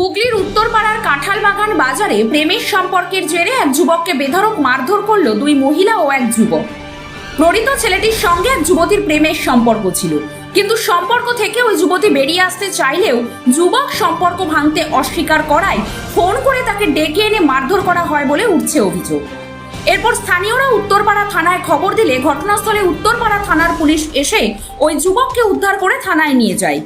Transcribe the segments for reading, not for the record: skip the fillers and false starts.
হুগলির উত্তরপাড়ার কাঁঠালবাগান বাজারে প্রেমের সম্পর্কের জেরে এক যুবককে বেধড়ক মারধর করল দুই মহিলা ও এক যুবক। প্রণীত ছেলেটির সঙ্গে এক যুবতীর প্রেমের সম্পর্ক ছিল, কিন্তু সম্পর্ক থেকে ওই যুবতী বেরিয়ে আসতে চাইলেও যুবক সম্পর্ক ভাঙতে অস্বীকার করায় ফোন করে তাকে ডেকে এনে মারধর করা হয় বলে উঠছে অভিযোগ। এরপর স্থানীয়রা উত্তরপাড়া থানায় খবর দিলে ঘটনাস্থলে উত্তরপাড়া থানার পুলিশ এসে ওই যুবককে উদ্ধার করে থানায় নিয়ে যায়।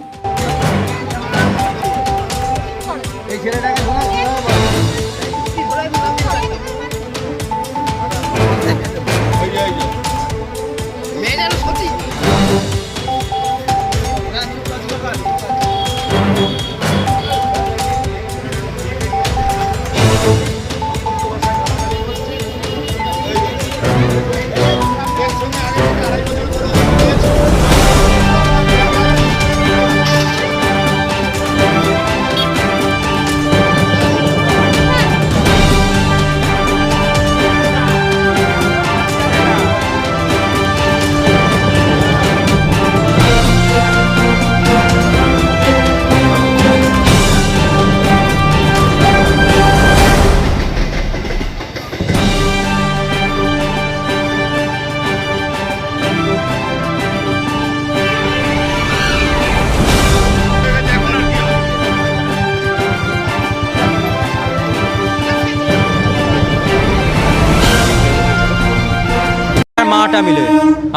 মাটা মিলে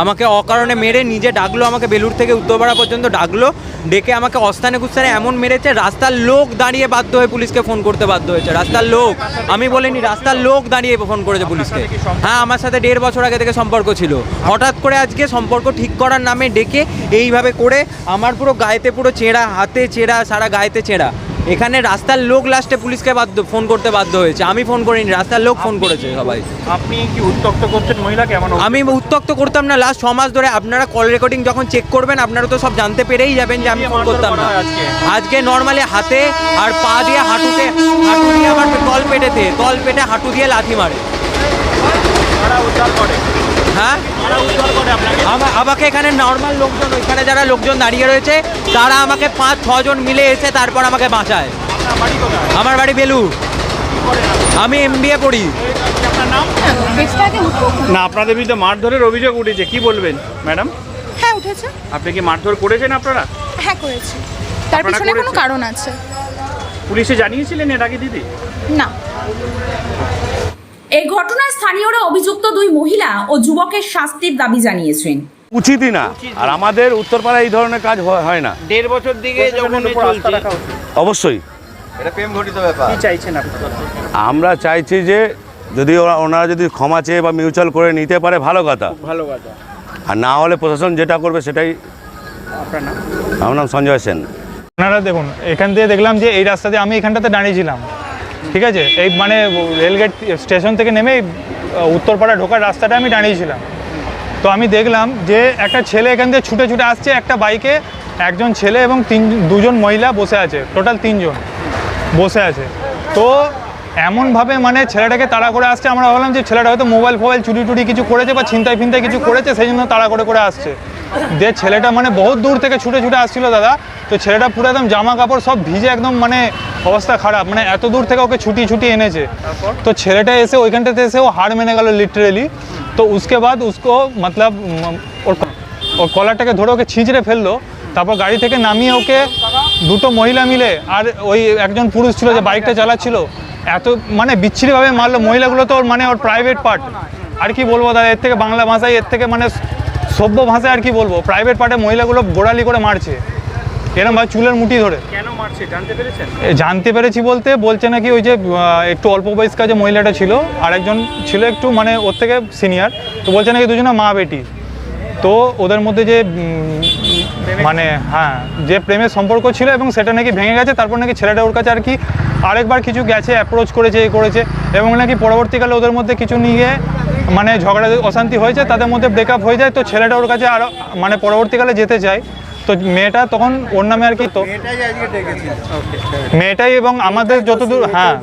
আমাকে অকারণে মেরে নিজে ডাকলো, আমাকে বেলুড় থেকে উত্তরপাড়া পর্যন্ত ডাকলো, ডেকে আমাকে অস্থানে কুস্থানে এমন মেরেছে, রাস্তার লোক দাঁড়িয়ে বাধ্য হয়ে পুলিশকে ফোন করতে বাধ্য হয়েছে। রাস্তার লোক, আমি বলিনি, রাস্তার লোক দাঁড়িয়ে ফোন করেছে পুলিশকে। হ্যাঁ, আমার সাথে 1.5 বছর আগে থেকে সম্পর্ক ছিল, হঠাৎ করে আজকে সম্পর্ক ঠিক করার নামে ডেকে এইভাবে করে আমার পুরো গায়েতে পুরো চেঁড়া, হাতে চেঁড়া, সারা গায়েতে চেঁড়া। এখানে রাস্তার লোক লাস্টে পুলিশকে ফোন করতে বাধ্য হয়েছে, আমি ফোন করিনি, রাস্তার লোক ফোন করেছে সবাই। আপনি কি উত্ত্যক্ত করছেন মহিলাকে? আমি উত্ত্যক্ত করতাম না। লাস্ট 6 মাস ধরে আপনারা কল রেকর্ডিং যখন চেক করবেন আপনারা তো সব জানতে পেরেই যাবেন যে আমি ফোন করতাম না। আজকে নর্মালি হাতে আর পা দিয়ে হাঁটু দিয়ে আমার তল পেটে হাঁটু দিয়ে লাথি মারে। হ্যাঁ, আমাকে এখানে নর্মাল লোকজন, ওইখানে যারা লোকজন দাঁড়িয়ে রয়েছে তারা আমাকে 5-6 জন মিলে এসে তারপর আমাকে বাঁচায়। আমার বাড়ি বেলুড়, আমি MBA পড়ি। না, আপনাদের বিরুদ্ধে মারধরের অভিযোগ উঠেছে, কি বলবেন ম্যাডাম? হ্যাঁ, উঠেছে। আপনি কি মারধর করেছেন আপনারা? হ্যাঁ, করেছি। তার পিছনে কোনো কারণ আছে? পুলিশে জানিয়েছিলেন এর আগে দিদি? না। এই ঘটনায় স্থানীয়রা অভিযুক্ত দুই মহিলা ও যুবকের শাস্তির দাবি জানিয়েছেন। উচিতই না, আর আমাদের উত্তরপাড়ায় এই ধরনের কাজ হয় না। 1.5 বছর দিকে যখন চলছে, অবশ্যই এটা প্রেম ঘটিত ব্যাপার। কি চাইছেন আপনারা? আমরা চাইছি যে যদি ওনারা যদি ক্ষমা চেয়ে বা মিউচুয়াল করে নিতে পারে ভালো কথা, ভালো কথা। আর না হলে প্রশাসন যেটা করবে সেটাই। আপনার নাম? আমার নাম সঞ্জয় সেন। আপনারা দেখুন, এখান থেকে দেখলাম যে এই রাস্তাতে আমি এখানটাতে দাঁড়িয়েছিলাম, ঠিক আছে, এই মানে রেলগেট স্টেশন থেকে নেমে উত্তরপাড়া ঢোকার রাস্তাটা আমি দাঁড়িয়েছিলাম। তো আমি দেখলাম যে একটা ছেলে এখান থেকে ছুটে ছুটে আসছে, একটা বাইকে একজন ছেলে এবং 2জন মহিলা বসে আছে, টোটাল 3 জন বসে আছে। তো এমনভাবে মানে ছেলেটাকে তাড়া করে আসছে, আমরা ভাবলাম যে ছেলেটা হয়তো মোবাইল চুরি কিছু করেছে বা ছিনতাই কিছু করেছে, সেই জন্য তাড়া করে আসছে। যে ছেলেটা মানে বহুত দূর থেকে ছুটে আসছিল দাদা, তো ছেলেটা পুরো একদম জামা কাপড় সব ভিজে, একদম মানে অবস্থা খারাপ, মানে এত দূর থেকে ওকে ছুটি এনেছে। তো ছেলেটা এসে ওইখানটাতে এসে ও হাড় মেনে গেল লিটারেলি। তো উসকে বাদ উসকো মতলব ওর কলারটাকে ধরে ওকে ছিঁচড়ে ফেললো। তারপর গাড়ি থেকে নামিয়ে ওকে 2টো মহিলা মিলে আর ওই একজন পুরুষ ছিল যে বাইকটা চালাচ্ছিল, এত মানে বিচ্ছিরিভাবে মারলো। মহিলাগুলো তো মানে ওর প্রাইভেট পার্ট, আর কি বলবো দাদা, এর থেকে বাংলা ভাষায়, এর থেকে মানে সভ্য ভাষায় আর কি বলবো, প্রাইভেট পার্টে মহিলাগুলো গোড়ালি করে মারছে এরকম ভাই চুলের মুঠি ধরে। কেন মারছে জানতে পেরেছেন? জানতে পেরেছি বলছে নাকি ওই যে একটু অল্প বয়স্কা যে মহিলাটা ছিল আর একজন ছিল একটু মানে ওর থেকে সিনিয়র, তো বলছে নাকি দুজনে মা বেটি। তো ওদের মধ্যে যে মানে হ্যাঁ যে প্রেমের সম্পর্ক ছিল এবং সেটা নাকি ভেঙে গেছে। তারপর নাকি ছেলেটা ওর কাছে আর কি আরেকবার কিছু গেছে, অ্যাপ্রোচ করেছে এবং নাকি পরবর্তীকালে ওদের মধ্যে কিছু নিয়ে মানে ঝগড়া অশান্তি হয়েছে, তাদের মধ্যে ব্রেকআপ হয়ে যায়। তো ছেলেটা ওর কাছে আরও মানে পরবর্তীকালে যেতে চায়, তো মেয়েটা তখন ওর নামে আর কি, তো মেয়েটাই এবং আমাদের যতদূর, হ্যাঁ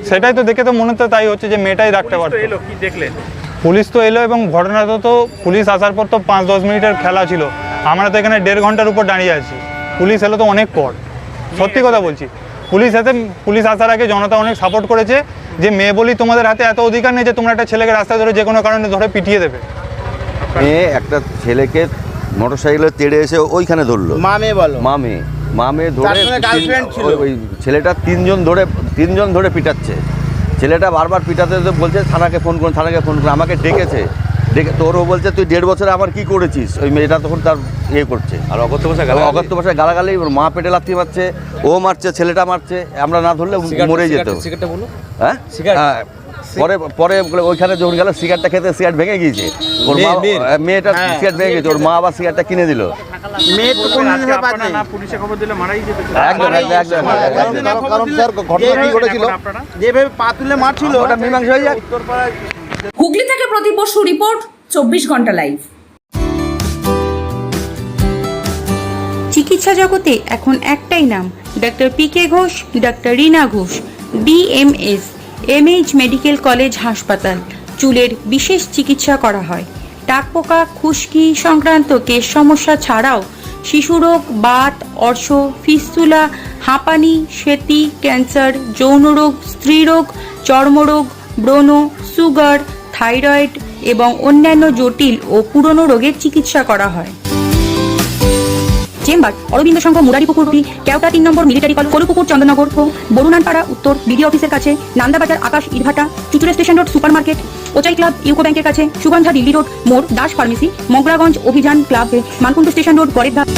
সেটাই তো দেখে তো মনে তো তাই হচ্ছে যে মেয়েটাই রাখতে পারতো। পুলিশ তো এলো এবং ঘটনাটা তো পুলিশ আসার পর তো 5-10 মিনিটের খেলা ছিল, আমরা তো এখানে 1.5 ঘন্টার উপর দাঁড়িয়ে আছি। পুলিশ এলো তো অনেক পর, সত্যি কথা বলছি। পুলিশ আসার আগে জনতা অনেক সাপোর্ট করেছে যে মেয়ে বলি তোমাদের হাতে এত অধিকার নেই যে তোমরা একটা ছেলেকে রাস্তায় ধরে যে কোনো কারণে ধরে পিটিয়ে দেবে। মেয়ে একটা ছেলেকে মোটরসাইকেলে তেড়ে এসে ওইখানে ধরলো, মা মেয়ে ধরে ওই ছেলেটা তিনজন ধরে পিটাচ্ছে। ছেলেটা বারবার পিটাতে বলছে থানাকে ফোন করুন, আমাকে ডেকেছে, তোরও বলছে তুই 1.5 বছরে আমার কি করেছিস। ওই মেয়েটা তখন তার ইয়ে করছে, আর অগত্য ভাষায় গালাগালি, মা পেটে লাথি মারছে, ও মারছে, ছেলেটা মারছে। আমরা না ধরলে মরে যেত। হ্যাঁ, পরে ওইখানে যখন গেল সিগারেটটা খেতে, সিগারেট ভেঙে গিয়েছে ওর মা, মেয়েটা সিগারেট ভেঙে গেছে, ওর মা আবার সিগারেটটা কিনে দিল। পুলিশে খবর দিলে মারাই যেত। যেভাবে পা তুলে মারছিল ওটা মীমাংসা হয়ে যায়। হুগলি থেকে প্রদীপ বসু রিপোর্ট, 24 ঘন্টা লাইভ। চিকিৎসা জগতে এখন একটাই নাম, doctor PK Ghosh, doctor Rina Ghosh, DMS, MH medical college হাসপাতাল। চুলের বিশেষ চিকিৎসা করা হয়। টাকপোকা, খুশকি সংক্রান্ত কেশ সমস্যা ছাড়াও শিশুরোগ, বাত, অর্শ, ফিস্তুলা, হাঁপানি, সেতি, ক্যান্সার, যৌনরোগ, স্ত্রীরোগ, চর্মরোগ, ব্রণ, সুগার, থাইরয়েড এবং অন্যান্য জটিল ও পুরনো রোগের চিকিৎসা করা হয়। চেম্বার অরবিন্দ সংঘ, মুরারিপুকুর, কেওটা 3 নম্বর মিলিটারি কলেজ, কলুপুকুর, চন্দননগর, বরুণানপাড়া উত্তর, বিডিও অফিসের কাছে, নান্দাবাজার, আকাশ ইটভাটা, Chuchura station road super market, ওচাই ক্লাব, ইউকো ব্যাংকের কাছে, সুগন্ধা দিল্লি রোড মোড়, দাস ফার্মেসি, মগরাগঞ্জ অভিযান ক্লাব, মানকুণ্ড স্টেশন রোড, গড়ের ধাপ।